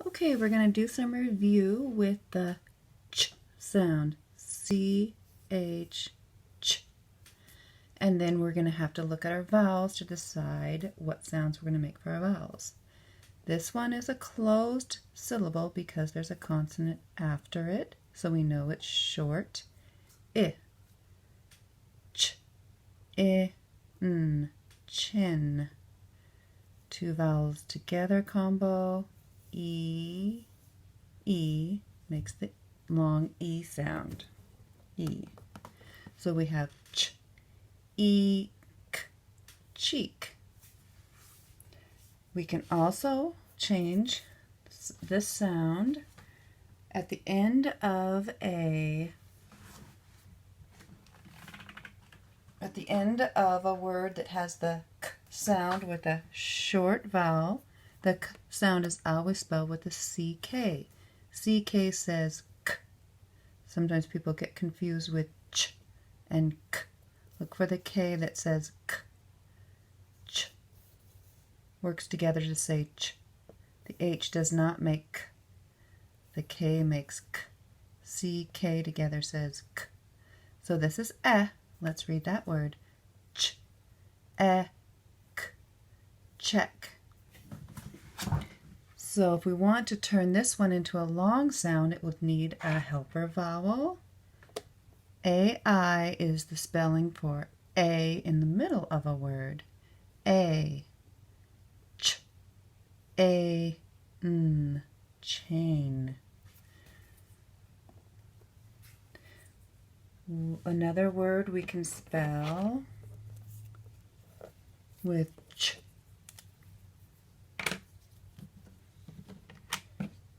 Okay, we're going to do some review with the ch sound. C-H, ch. And then we're going to have to look at our vowels to decide what sounds we're going to make for our vowels. This one is a closed syllable because there's a consonant after it, so we know it's short. I. Ch. I. N. Chin. Two vowels together combo. E. E makes the long E sound. E. So we have ch, e, k, cheek. We can also change this sound at the end of a word that has the k sound with a short vowel. The k sound is always spelled with a CK. CK says k. Sometimes people get confused with ch and k. Look for the K that says k. Ch. Works together to say ch. The H does not make k. The K makes k. CK together says k. So this is eh. Let's read that word. Ch. Eh. K. Check. So if we want to turn this one into a long sound, it would need a helper vowel. AI is the spelling for A in the middle of a word. A. Ch. A. N. Chain. Another word we can spell with ch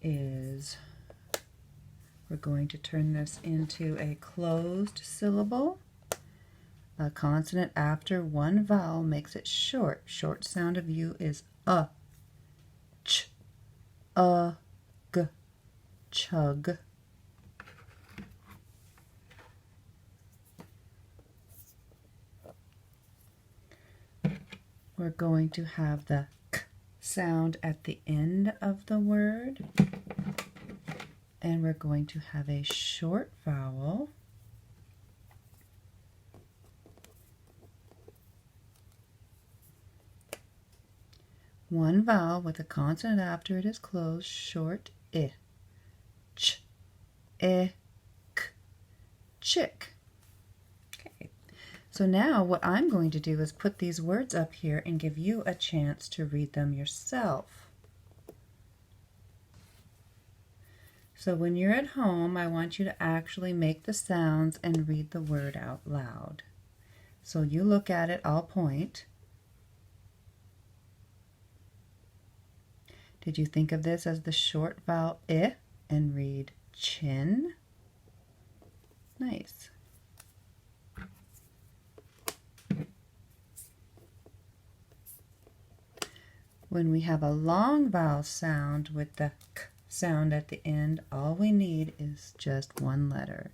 is, we're going to turn this into a closed syllable. A consonant after one vowel makes it short. Short sound of U is a. Ch. A. G. Chug. We're going to have the k sound at the end of the word. And we're going to have a short vowel. One vowel with a consonant after it is closed, short I. Ch. I. K. Chick. Okay. So now what I'm going to do is put these words up here and give you a chance to read them yourself. So when you're at home, I want you to actually make the sounds and read the word out loud. So you look at it, I'll point. Did you think of this as the short vowel I and read chin? Nice. When we have a long vowel sound with the k sound at the end, all we need is just one letter.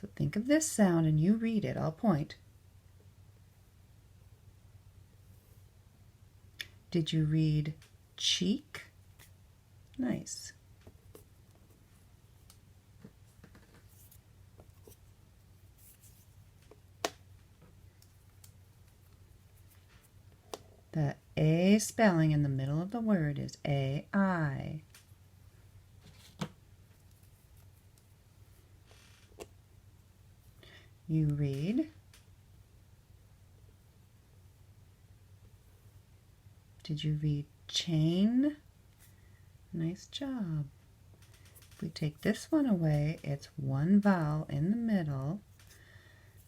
So think of this sound and you read it. I'll point. Did you read cheek? Nice. The A spelling in the middle of the word is A-I. You read. Did you read chain? Nice job. If we take this one away, it's one vowel in the middle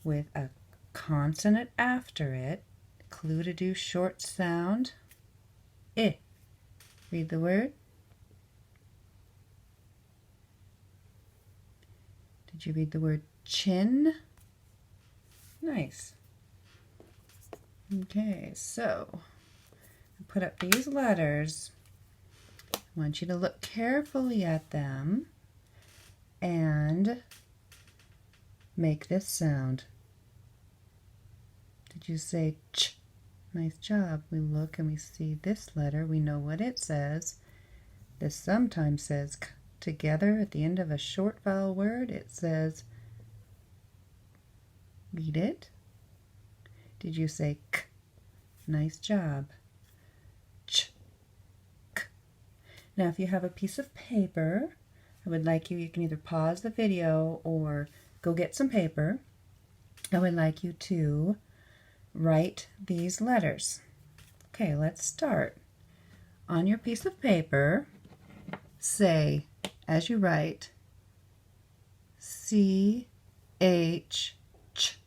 with a consonant after it. Clue to do short sound. I. Read the word. Did you read the word chin? Nice. Okay, so put up these letters. I want you to look carefully at them and make this sound. Did you say ch? Nice job. We look and we see this letter. We know what it says. This sometimes says k. Together at the end of a short vowel word, it says, read it. Did you say k? Nice job. Ch, k. Now if you have a piece of paper, I would like you can either pause the video or go get some paper. I would like you to write these letters. Okay, let's start. On your piece of paper, say, as you write, C, H, Ch.